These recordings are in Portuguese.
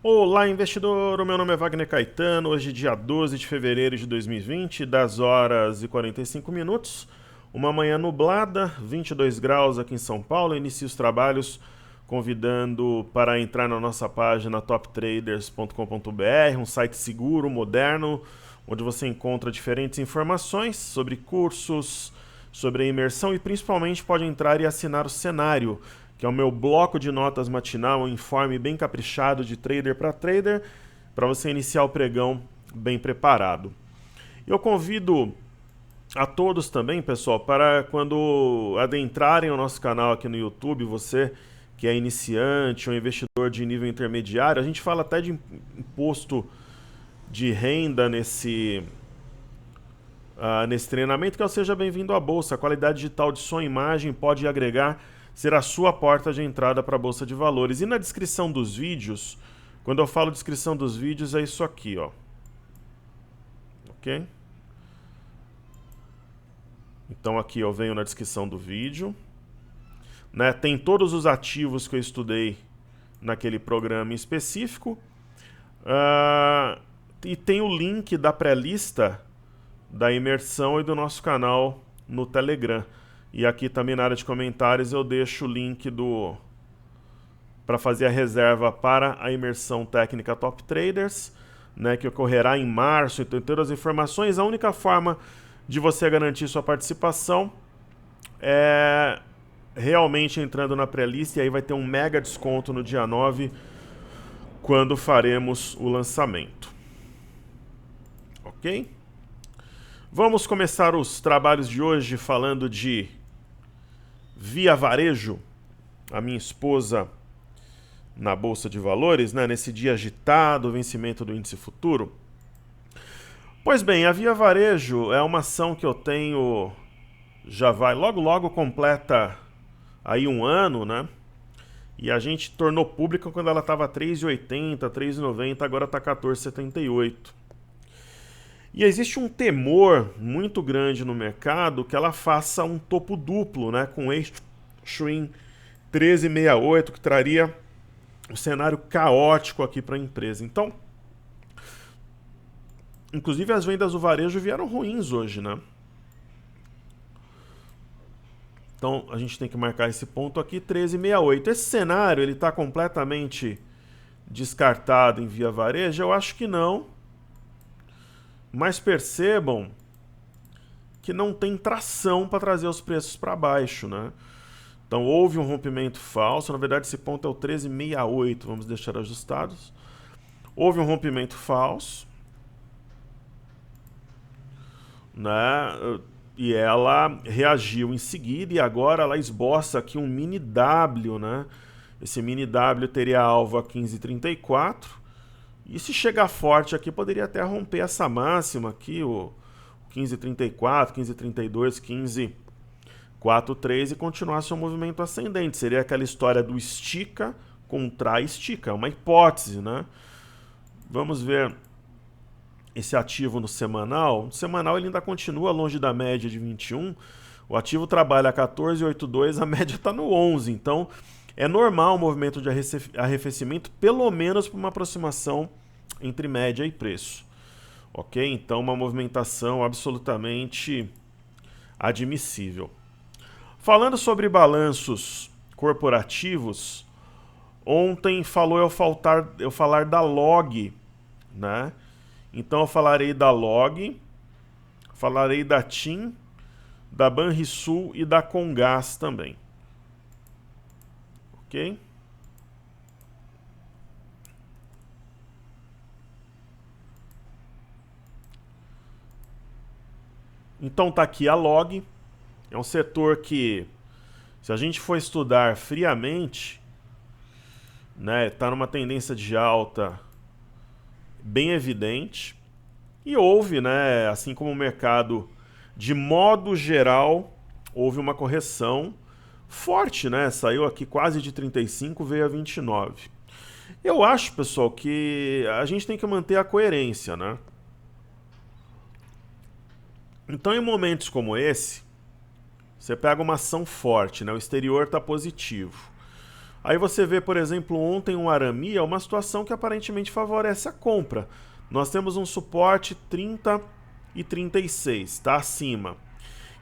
Olá, investidor! O meu nome é Wagner Caetano. Hoje, dia 12 de fevereiro de 2020, 10 horas e 45 minutos. Uma manhã nublada, 22 graus aqui em São Paulo. Inicio os trabalhos convidando para entrar na nossa página toptraders.com.br, um site seguro, moderno, onde você encontra diferentes informações sobre cursos, sobre a imersão e principalmente pode entrar e assinar o cenário, que é o meu bloco de notas matinal, um informe bem caprichado de trader para você iniciar o pregão bem preparado. Eu convido a todos também, pessoal, para quando adentrarem o nosso canal aqui no YouTube, você que é iniciante ou investidor de nível intermediário, a gente fala até de imposto de renda nesse treinamento, que é o Seja Bem-vindo à Bolsa. A qualidade digital de som e imagem pode agregar, ser a sua porta de entrada para a Bolsa de Valores. E na descrição dos vídeos, quando eu falo descrição dos vídeos, é isso aqui, ó. Ok? Então aqui eu venho na descrição do vídeo. Né? Tem todos os ativos que eu estudei naquele programa em específico. E tem o link da pré-lista da imersão e do nosso canal no Telegram. E aqui também na área de comentários eu deixo o link para fazer a reserva para a imersão técnica Top Traders, né, que ocorrerá em março. Então, todas as informações. A única forma de você garantir sua participação é realmente entrando na pré-lista, e aí vai ter um mega desconto no dia 9, quando faremos o lançamento. Ok? Vamos começar os trabalhos de hoje falando de Via Varejo, a minha esposa na Bolsa de Valores, né, nesse dia agitado, vencimento do índice futuro. Pois bem, a Via Varejo é uma ação que eu tenho, já vai, logo completa aí um ano, né? E a gente tornou pública quando ela estava 3,80, 3,90, agora está 14,78. E existe um temor muito grande no mercado que ela faça um topo duplo, né, com eixo em 13,68, que traria um cenário caótico aqui para a empresa. Então, inclusive as vendas do varejo vieram ruins hoje, né? Então a gente tem que marcar esse ponto aqui, 13,68. Esse cenário ele está completamente descartado em Via Varejo? Eu acho que não. Mas percebam que não tem tração para trazer os preços para baixo, né? Então houve um rompimento falso, na verdade esse ponto é o 13,68, vamos deixar ajustados. Houve um rompimento falso, né? E ela reagiu em seguida e agora ela esboça aqui um mini W, né? Esse mini W teria alvo a 15,34. E se chegar forte aqui, poderia até romper essa máxima aqui, o 15,34, 15,32, 15,43 e continuar seu movimento ascendente. Seria aquela história do estica contra estica, é uma hipótese, né? Vamos ver esse ativo no semanal. No semanal ele ainda continua longe da média de 21. O ativo trabalha a 14,82, a média está no 11. Então é normal o movimento de arrefecimento, pelo menos por uma aproximação entre média e preço. Ok? Então uma movimentação absolutamente admissível. Falando sobre balanços corporativos, ontem falou eu falar da Log, né? Então eu falarei da Log, falarei da TIM, da Banrisul e da Comgás também. Ok? Então tá aqui a Log. É um setor que, se a gente for estudar friamente, né, tá numa tendência de alta bem evidente. E houve, né, assim como o mercado, de modo geral, houve uma correção forte, né? Saiu aqui quase de 35, veio a 29. Eu acho, pessoal, que a gente tem que manter a coerência, né? Então, em momentos como esse, você pega uma ação forte, né? O exterior está positivo. Aí você vê, por exemplo, ontem um Arami, é uma situação que aparentemente favorece a compra. Nós temos um suporte 30 e 36, está acima.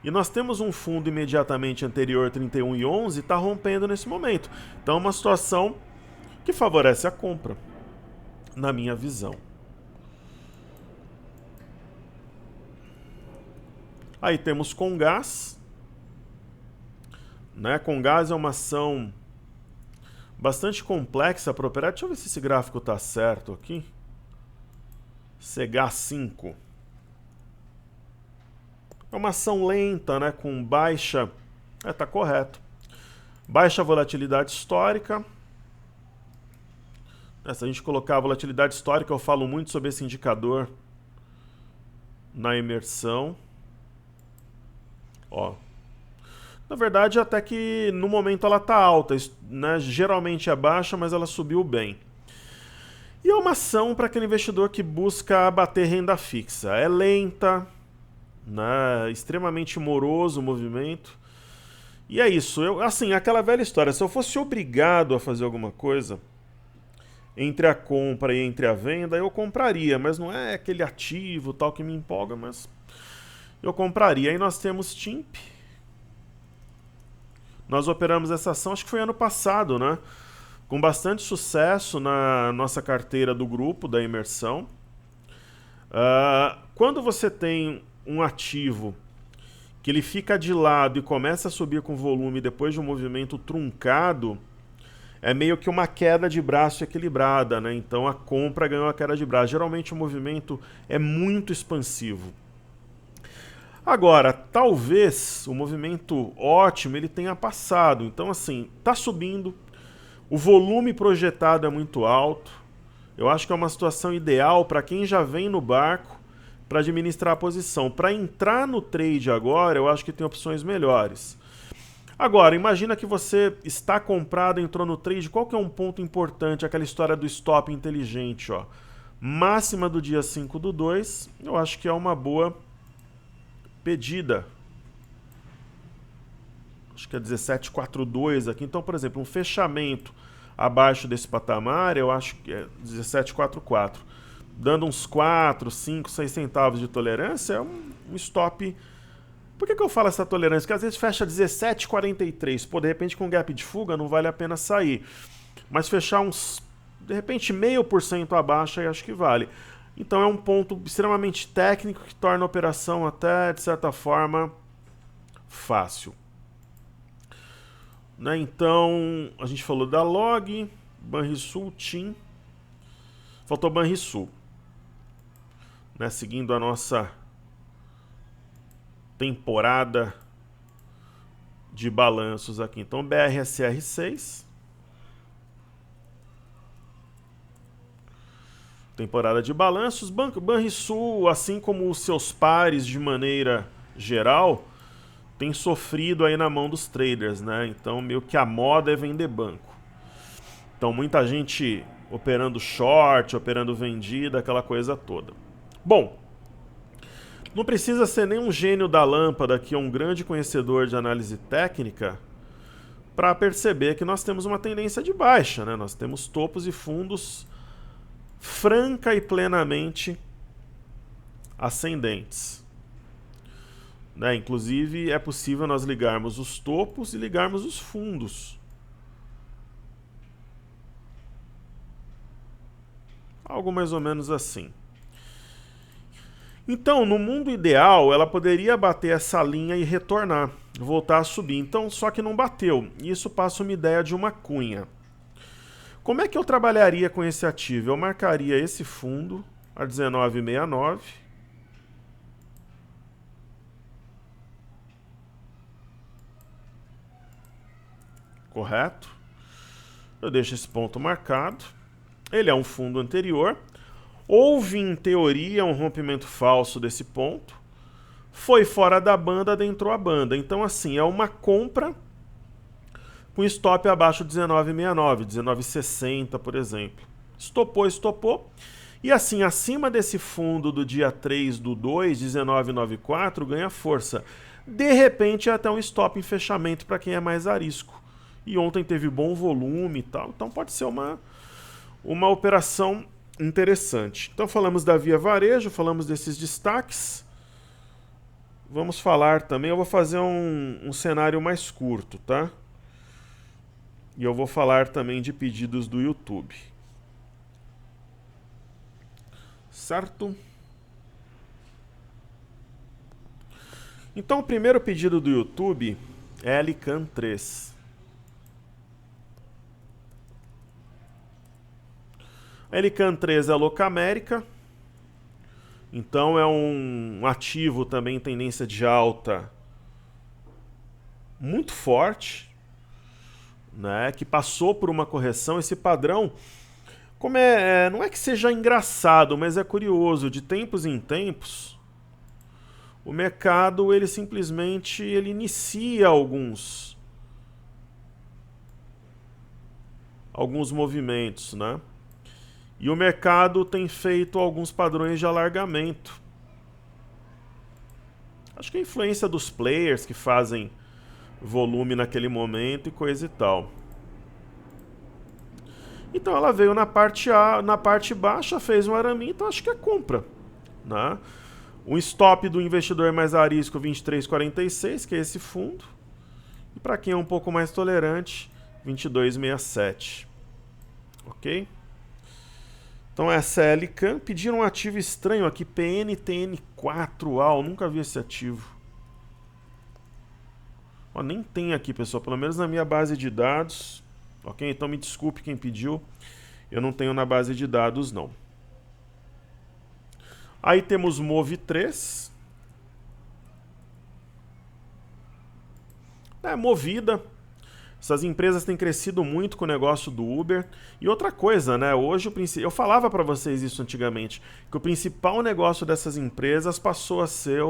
E nós temos um fundo imediatamente anterior, 31 e 11, está rompendo nesse momento. Então é uma situação que favorece a compra, na minha visão. Aí temos Comgás. Né? Comgás é uma ação bastante complexa para operar. Deixa eu ver se esse gráfico está certo aqui. CH5. É uma ação lenta, né? Com baixa... tá correto. Baixa volatilidade histórica. Se a gente colocar a volatilidade histórica, eu falo muito sobre esse indicador na imersão. Ó. Na verdade, até que no momento ela está alta, né? Geralmente é baixa, mas ela subiu bem. E é uma ação para aquele investidor que busca abater renda fixa. É lenta, né? Extremamente moroso o movimento. E é isso. Assim, aquela velha história. Se eu fosse obrigado a fazer alguma coisa entre a compra e entre a venda, eu compraria. Mas não é aquele ativo tal que me empolga, mas eu compraria. Aí nós temos TIMP. Nós operamos essa ação, acho que foi ano passado, né? Com bastante sucesso na nossa carteira do grupo, da imersão. Quando você tem um ativo que ele fica de lado e começa a subir com volume depois de um movimento truncado, é meio que uma queda de braço equilibrada, né? Então a compra ganhou a queda de braço. Geralmente o movimento é muito expansivo. Agora, talvez o movimento ótimo ele tenha passado. Então, assim, tá subindo, o volume projetado é muito alto. Eu acho que é uma situação ideal para quem já vem no barco para administrar a posição. Para entrar no trade agora, eu acho que tem opções melhores. Agora, imagina que você está comprado, entrou no trade. Qual que é um ponto importante? Aquela história do stop inteligente, ó. Máxima do dia 5/2, eu acho que é uma boa pedida. Acho que é 17,42 aqui. Então, por exemplo, um fechamento abaixo desse patamar, eu acho que é 17,44. Dando uns 4, 5, 6 centavos de tolerância, é um stop. Por que eu falo essa tolerância? Porque às vezes fecha 17,43. Pô, de repente com gap de fuga não vale a pena sair. Mas fechar uns, de repente, 0,5% abaixo, aí acho que vale. Então é um ponto extremamente técnico que torna a operação até, de certa forma, fácil. Né? Então, a gente falou da Log, Banrisul, TIM. Faltou Banrisul. Né? Seguindo a nossa temporada de balanços aqui. Então, BRSR6. Temporada de balanços. Banrisul, assim como os seus pares de maneira geral, tem sofrido aí na mão dos traders, né? Então, meio que a moda é vender banco. Então, muita gente operando short, operando vendida, aquela coisa toda. Bom, não precisa ser nem um gênio da lâmpada, que é um grande conhecedor de análise técnica, para perceber que nós temos uma tendência de baixa, né? Nós temos topos e fundos franca e plenamente ascendentes. Né? Inclusive, é possível nós ligarmos os topos e ligarmos os fundos. Algo mais ou menos assim. Então, no mundo ideal, ela poderia bater essa linha e retornar, voltar a subir. Então, só que não bateu. Isso passa uma ideia de uma cunha. Como é que eu trabalharia com esse ativo? Eu marcaria esse fundo a 19,69. Correto? Eu deixo esse ponto marcado. Ele é um fundo anterior. Houve, em teoria, um rompimento falso desse ponto. Foi fora da banda, adentrou a banda. Então, assim, é uma compra com stop abaixo de 19,69, 19,60, por exemplo. Estopou. E assim, acima desse fundo do dia 3/2, 19,94, ganha força. De repente, é até um stop em fechamento para quem é mais arisco. E ontem teve bom volume e tal, então pode ser uma operação interessante. Então falamos da Via Varejo, falamos desses destaques. Vamos falar também, eu vou fazer um cenário mais curto, tá? E eu vou falar também de pedidos do YouTube. Certo? Então o primeiro pedido do YouTube é Elican 3. A Elican 3 é Locamérica. Então é um ativo também em tendência de alta muito forte, né, que passou por uma correção. Esse padrão, não é que seja engraçado, mas é curioso. De tempos em tempos, o mercado ele simplesmente inicia alguns movimentos, né? E o mercado tem feito alguns padrões de alargamento. Acho que a influência dos players que fazem volume naquele momento e coisa e tal. Então ela veio na parte baixa, fez um arame, então acho que é compra, né? Um stop do investidor mais arisco 23,46, que é esse fundo. E para quem é um pouco mais tolerante, 22,67. Ok? Então essa é a Elican. Pediram um ativo estranho aqui, PNTN4AL. Nunca vi esse ativo. Ó, nem tem aqui, pessoal, pelo menos na minha base de dados. Ok? Então me desculpe quem pediu. Eu não tenho na base de dados, não. Aí temos Move3. Movida. Essas empresas têm crescido muito com o negócio do Uber. E outra coisa, né? Hoje eu falava para vocês isso antigamente, que o principal negócio dessas empresas passou a ser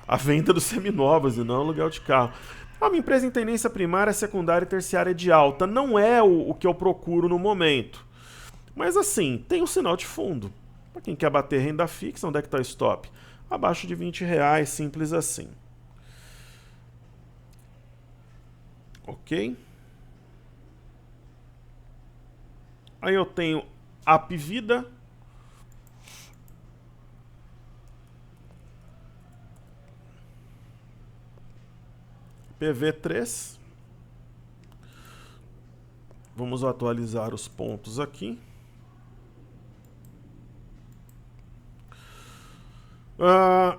a venda dos seminovos e não o aluguel de carro. É uma empresa em tendência primária, secundária e terciária de alta. Não é o que eu procuro no momento. Mas assim, tem um sinal de fundo. Para quem quer bater renda fixa, onde é que está o stop? Abaixo de R$20, simples assim. Ok? Aí eu tenho Apvida. PV3. Vamos atualizar os pontos aqui.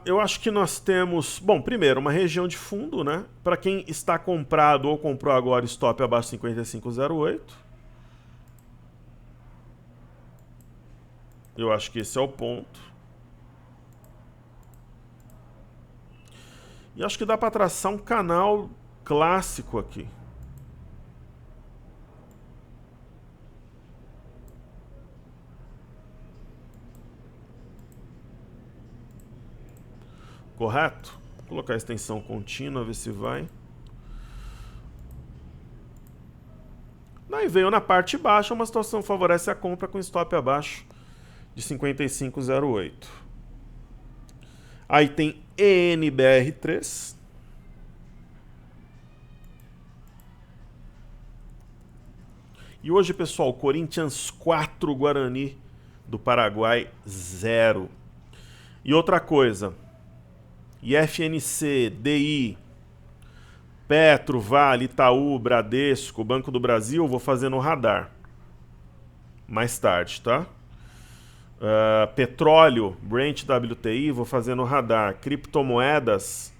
Eu acho que nós temos, bom, primeiro, uma região de fundo, né? Para quem está comprado ou comprou agora, stop abaixo de 55,08. Eu acho que esse é o ponto. E acho que dá para traçar um canal clássico aqui. Correto? Vou colocar a extensão contínua, ver se vai. Daí veio na parte baixa, uma situação favorece a compra com stop abaixo de 55,08. Aí tem ENBR3. E hoje, pessoal, Corinthians 4, Guarani do Paraguai 0. E outra coisa, IFNC, DI, Petro, Vale, Itaú, Bradesco, Banco do Brasil, vou fazer no radar. Mais tarde, tá? Petróleo, Brent, WTI, vou fazer no radar. Criptomoedas,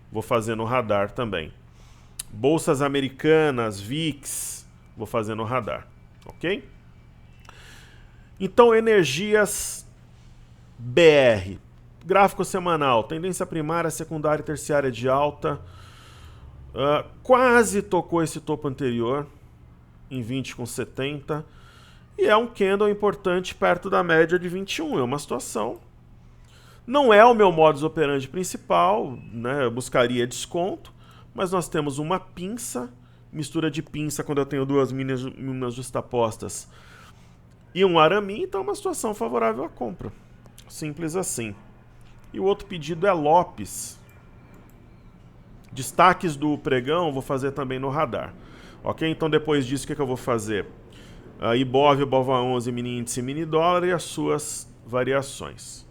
vou fazer no radar também. Bolsas americanas, VIX, vou fazer no radar. Ok? Então, energias BR. Gráfico semanal, tendência primária, secundária e terciária de alta. Quase tocou esse topo anterior, em 20,70. E é um candle importante perto da média de 21. É uma situação. Não é o meu modus operandi principal, né? Eu buscaria desconto. Mas nós temos uma pinça, mistura de pinça quando eu tenho duas minas justapostas e um arame, então é uma situação favorável à compra. Simples assim. E o outro pedido é Lopes. Destaques do pregão, vou fazer também no radar. Ok? Então depois disso, o que eu vou fazer? Ibov, Ibova11, mini índice, mini dólar e as suas variações.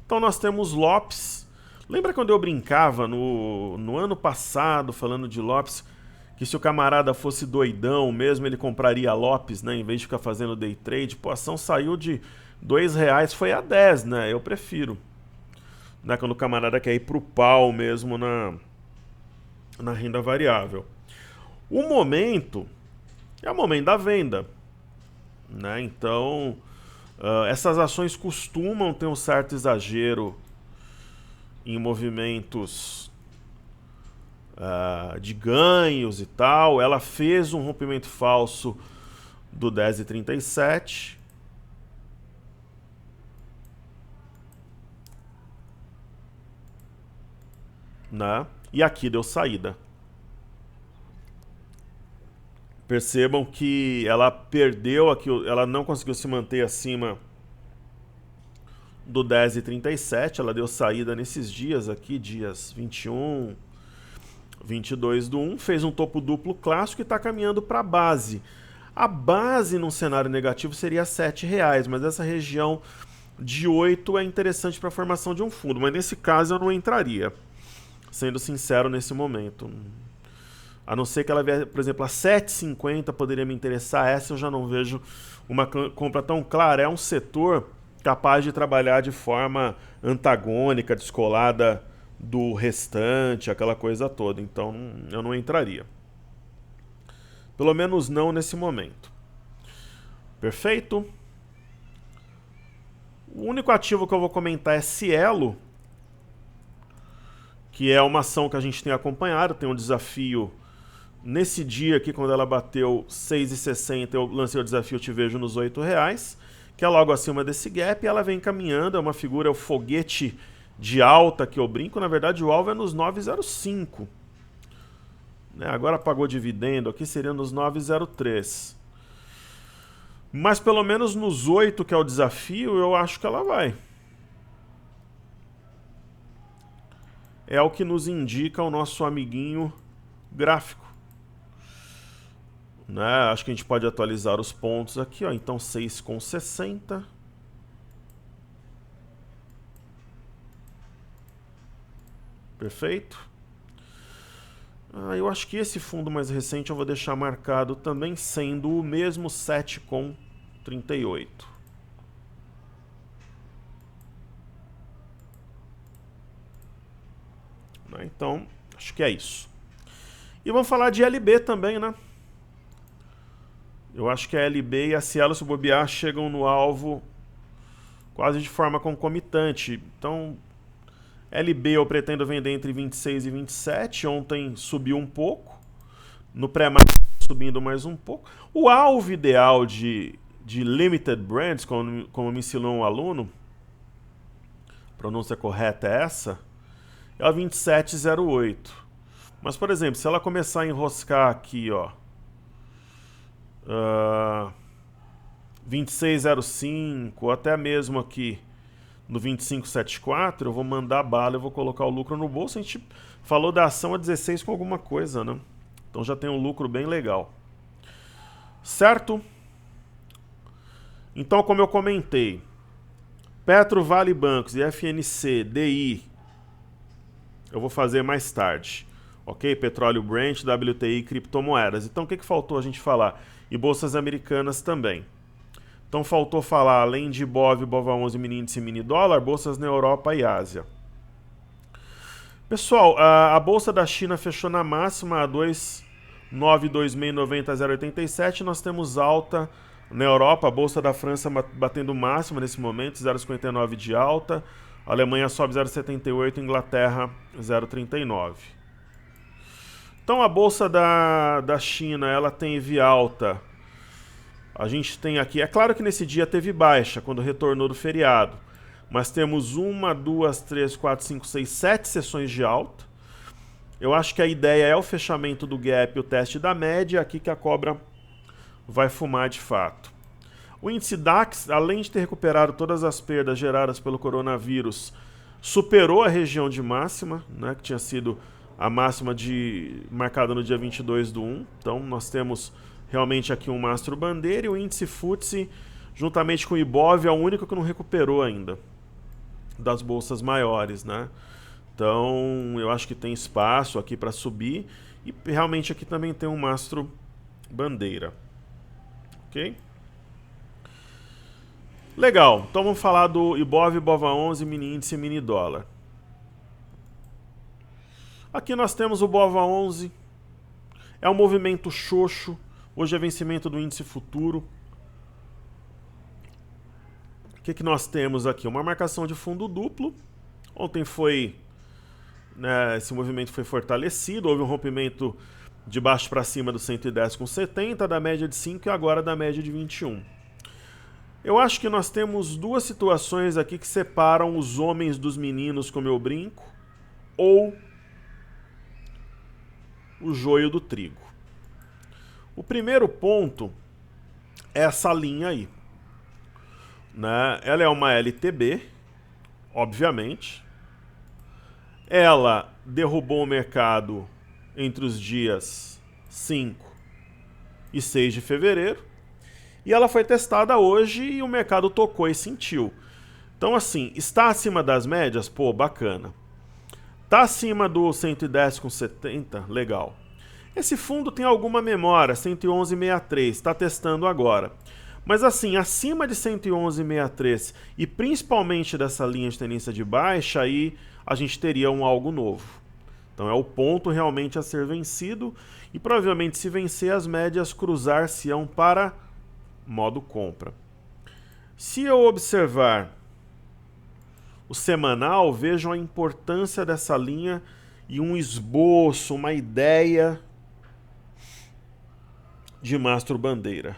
Então nós temos Lopes. Lembra quando eu brincava no ano passado, falando de Lopes, que se o camarada fosse doidão mesmo, ele compraria Lopes, né? Em vez de ficar fazendo day trade. Pô, a ação saiu de R$2, foi a 10, né? Eu prefiro. Né? Quando o camarada quer ir pro pau mesmo na renda variável. O momento é o momento da venda. Né? Então, essas ações costumam ter um certo exagero em movimentos de ganhos e tal. Ela fez um rompimento falso do 10,37. Né? E aqui deu saída. Percebam que ela perdeu aqui, ela não conseguiu se manter acima do 10,37, ela deu saída nesses dias aqui, dias 21, 22 do 1, fez um topo duplo clássico e está caminhando para a base. A base num cenário negativo seria R$7, mas essa região de 8 é interessante para a formação de um fundo, mas nesse caso eu não entraria, sendo sincero nesse momento. A não ser que ela vier, por exemplo, a 7,50 poderia me interessar. Essa eu já não vejo uma compra tão clara. É um setor capaz de trabalhar de forma antagônica, descolada do restante, aquela coisa toda. Então eu não entraria. Pelo menos não nesse momento. Perfeito? O único ativo que eu vou comentar é Cielo, que é uma ação que a gente tem acompanhado, tem um desafio. Nesse dia aqui, quando ela bateu 6,60, eu lancei o desafio Te Vejo nos R$8, que é logo acima desse gap, e ela vem caminhando, é uma figura, é o foguete de alta que eu brinco, na verdade o alvo é nos 9,05. Né? Agora pagou dividendo, aqui seria nos 9,03. Mas pelo menos nos 8, que é o desafio, eu acho que ela vai. É o que nos indica o nosso amiguinho gráfico. Né? Acho que a gente pode atualizar os pontos aqui, ó. Então 6,60. Perfeito. Eu acho que esse fundo mais recente eu vou deixar marcado também sendo o mesmo 7,38. Então, acho que é isso. E vamos falar de LB também, né? Eu acho que a LB e a Cielo, se bobear, chegam no alvo quase de forma concomitante. Então, LB eu pretendo vender entre 26 e 27. Ontem subiu um pouco. No pré-market subindo mais um pouco. O alvo ideal de Limited Brands, como me ensinou um aluno, a pronúncia correta é essa, é o 27,08. Mas, por exemplo, se ela começar a enroscar aqui, ó, 26,05, ou até mesmo aqui no 25,74, eu vou mandar bala e vou colocar o lucro no bolso. A gente falou da ação a 16 com alguma coisa, né? Então já tem um lucro bem legal. Certo? Então, como eu comentei, Petro, Vale Bancos e FNC, DI, eu vou fazer mais tarde. Ok? Petróleo Brent, WTI e criptomoedas. Então, o que faltou a gente falar? E bolsas americanas também. Então, faltou falar, além de Ibov, Ibova11, mini índice e mini dólar, bolsas na Europa e Ásia. Pessoal, a bolsa da China fechou na máxima a 2,92690,087. Nós temos alta na Europa, a bolsa da França batendo máxima nesse momento, 0,59 de alta. A Alemanha sobe 0,78, Inglaterra 0,39. Então a bolsa da China, ela teve alta. A gente tem aqui, é claro que nesse dia teve baixa, quando retornou do feriado. Mas temos 1, 2, 3, 4, 5, 6, 7 sessões de alta. Eu acho que a ideia é o fechamento do gap, o teste da média, aqui que a cobra vai fumar de fato. O índice DAX, além de ter recuperado todas as perdas geradas pelo coronavírus, superou a região de máxima, né, que tinha sido a máxima marcada no dia 22/1. Então nós temos realmente aqui um mastro bandeira e o índice FTSE, juntamente com o Ibov, é o único que não recuperou ainda das bolsas maiores, né? Então eu acho que tem espaço aqui para subir e realmente aqui também tem um mastro bandeira. Ok? Legal, então vamos falar do Ibov, Ibova11, mini índice e mini dólar. Aqui nós temos o BOVA11, é um movimento xoxo, hoje é vencimento do índice futuro. O que nós temos aqui? Uma marcação de fundo duplo, ontem foi, né, esse movimento foi fortalecido, houve um rompimento de baixo para cima do 110,70, da média de 5 e agora da média de 21. Eu acho que nós temos duas situações aqui que separam os homens dos meninos, como eu brinco, ou o joio do trigo. O primeiro ponto é essa linha aí, né? Ela é uma LTB, obviamente. Ela derrubou o mercado entre os dias 5 e 6 de fevereiro. E ela foi testada hoje e o mercado tocou e sentiu. Então, assim, está acima das médias? Pô, bacana. Está acima do 110,70? Legal. Esse fundo tem alguma memória, 111,63, está testando agora. Mas assim, acima de 111,63 e principalmente dessa linha de tendência de baixa, aí a gente teria algo novo. Então é o ponto realmente a ser vencido e provavelmente se vencer as médias cruzar-se-ão para modo compra. Se eu observar o semanal, vejam a importância dessa linha e um esboço, uma ideia de mastro bandeira.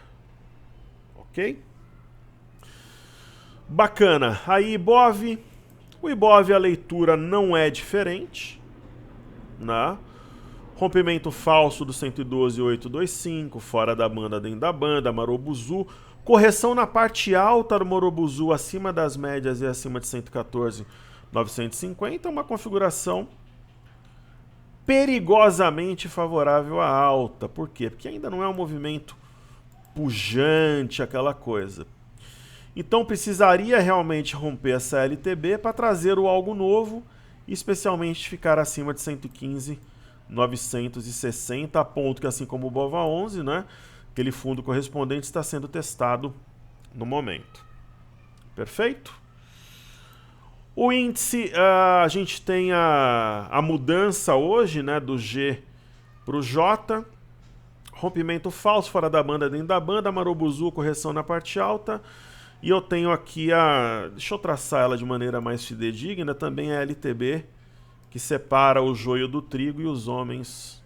Ok? Bacana. Aí Ibov, o Ibov a leitura não é diferente, né? Rompimento falso do 112,825, fora da banda, dentro da banda, Marobuzu, correção na parte alta do Marobuzu acima das médias e acima de 114,950, uma configuração perigosamente favorável à alta. Por quê? Porque ainda não é um movimento pujante, aquela coisa. Então precisaria realmente romper essa LTB para trazer algo novo, e especialmente ficar acima de 115,960, a ponto que, assim como o BOVA11, né, aquele fundo correspondente está sendo testado no momento. Perfeito? O índice, a gente tem a mudança hoje, né, do G para o J, rompimento falso fora da banda, dentro da banda, Marobuzu, correção na parte alta, e eu tenho aqui deixa eu traçar ela de maneira mais fidedigna, também a LTB, que separa o joio do trigo e os homens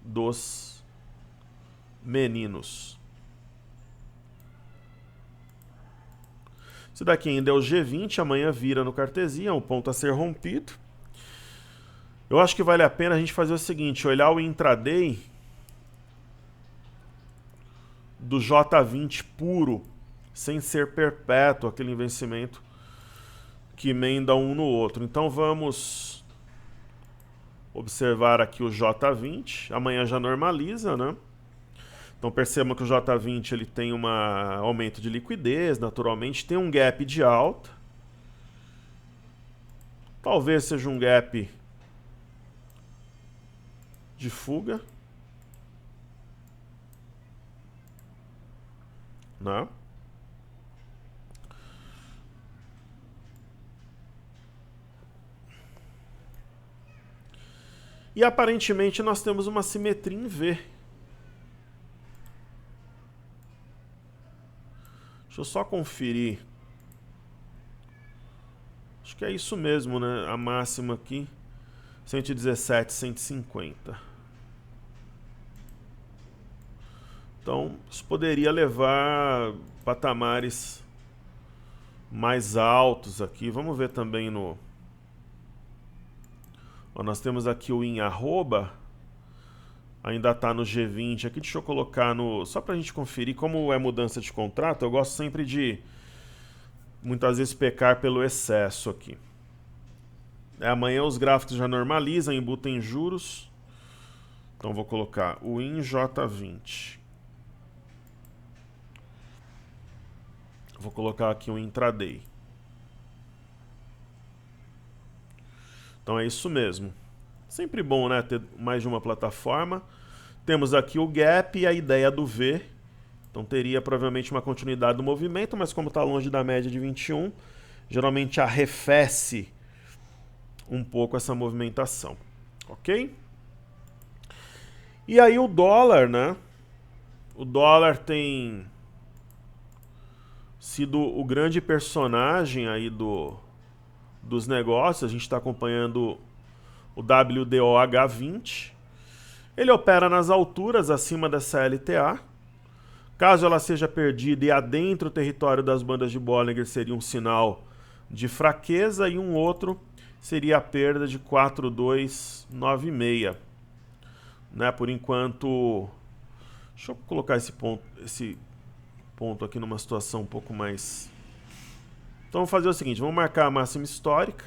dos meninos. Esse daqui ainda é o G20, amanhã vira no Cartesian, um ponto a ser rompido. Eu acho que vale a pena a gente fazer o seguinte, olhar o intraday do J20 puro, sem ser perpétuo, aquele vencimento que emenda um no outro. Então vamos observar aqui o J20, amanhã já normaliza, né? Então percebam que o J20 ele tem um aumento de liquidez, naturalmente, tem um gap de alta. Talvez seja um gap de fuga, né? E aparentemente nós temos uma simetria em V. Deixa eu só conferir. Acho que é isso mesmo, né? A máxima aqui, 117, 150. Então, isso poderia levar patamares mais altos aqui. Vamos ver também no... Ó, nós temos aqui o in arroba, ainda está no G20 aqui, deixa eu colocar no... Só para a gente conferir como é mudança de contrato, eu gosto sempre de muitas vezes pecar pelo excesso aqui. Amanhã os gráficos já normalizam, embutem juros. Então vou colocar o INJ20. Vou colocar aqui um intraday. Então é isso mesmo. Sempre bom, né, ter mais de uma plataforma. Temos aqui o gap e a ideia do V. Então teria provavelmente uma continuidade do movimento, mas como está longe da média de 21, geralmente arrefece um pouco essa movimentação. Ok? E aí o dólar, né? O dólar tem sido o grande personagem aí dos negócios. A gente está acompanhando o WDOH20. Ele opera nas alturas acima da CLTA. Caso ela seja perdida e adentre o território das bandas de Bollinger, seria um sinal de fraqueza, e um outro seria a perda de 4,296. Né? Por enquanto, deixa eu colocar esse ponto aqui numa situação um pouco mais... Então vamos fazer o seguinte, vamos marcar a máxima histórica.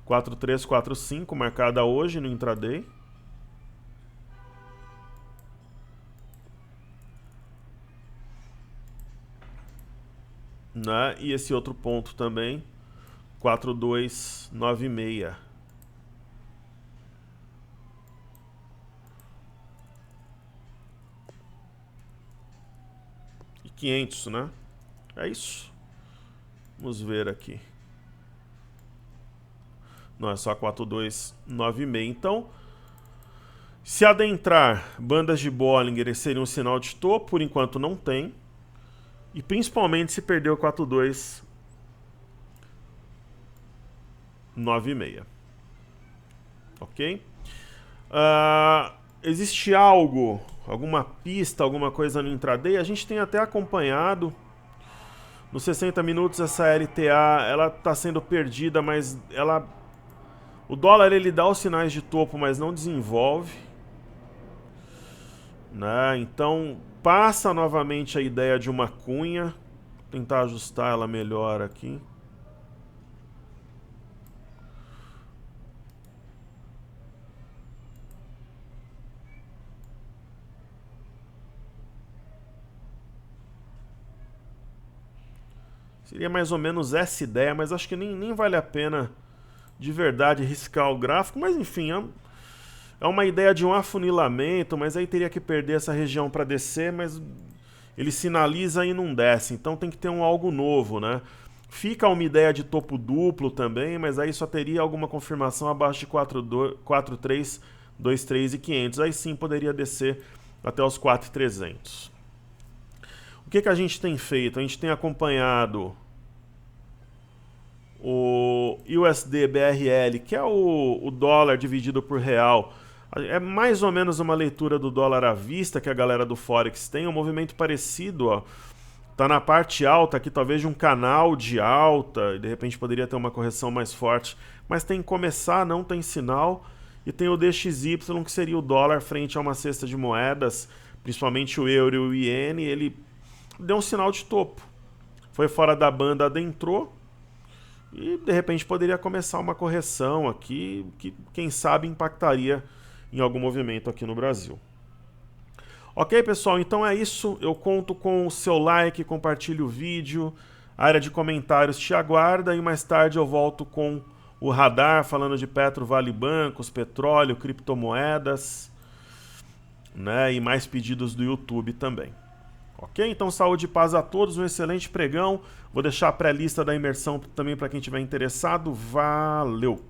4345, marcada hoje no intraday. Né? E esse outro ponto também, 4296. E 500, né? É isso. Vamos ver aqui. Não, é só 4296. Então, se adentrar bandas de Bollinger, seria um sinal de topo. Por enquanto não tem. E principalmente se perder o 4296. Ok? Existe alguma pista, alguma coisa no intraday? A gente tem até acompanhado. Nos 60 minutos essa LTA, ela está sendo perdida, mas o dólar ele dá os sinais de topo, mas não desenvolve. Né? Então passa novamente a ideia de uma cunha. Vou tentar ajustar ela melhor aqui. Seria mais ou menos essa ideia, mas acho que nem vale a pena de verdade riscar o gráfico. Mas enfim, é uma ideia de um afunilamento, mas aí teria que perder essa região para descer, mas ele sinaliza e não desce. Então tem que ter algo novo, né? Fica uma ideia de topo duplo também, mas aí só teria alguma confirmação abaixo de 4,323 e 500. Aí sim poderia descer até os 4,300. O que a gente tem feito? A gente tem acompanhado o USD-BRL, que é o dólar dividido por real. É mais ou menos uma leitura do dólar à vista que a galera do Forex tem, um movimento parecido, ó. Tá na parte alta aqui, talvez de um canal de alta, e de repente poderia ter uma correção mais forte, mas tem que começar, não tem sinal. E tem o DXY, que seria o dólar frente a uma cesta de moedas, principalmente o euro e o iene. Ele deu um sinal de topo, foi fora da banda, adentrou, e de repente poderia começar uma correção aqui, que quem sabe impactaria em algum movimento aqui no Brasil. Ok, pessoal? Então é isso. Eu conto com o seu like, compartilhe o vídeo, a área de comentários te aguarda, e mais tarde eu volto com o radar, falando de Petro, Vale Bancos, petróleo, criptomoedas, né? E mais pedidos do YouTube também. Ok? Então saúde e paz a todos, um excelente pregão. Vou deixar a pré-lista da imersão também para quem estiver interessado. Valeu!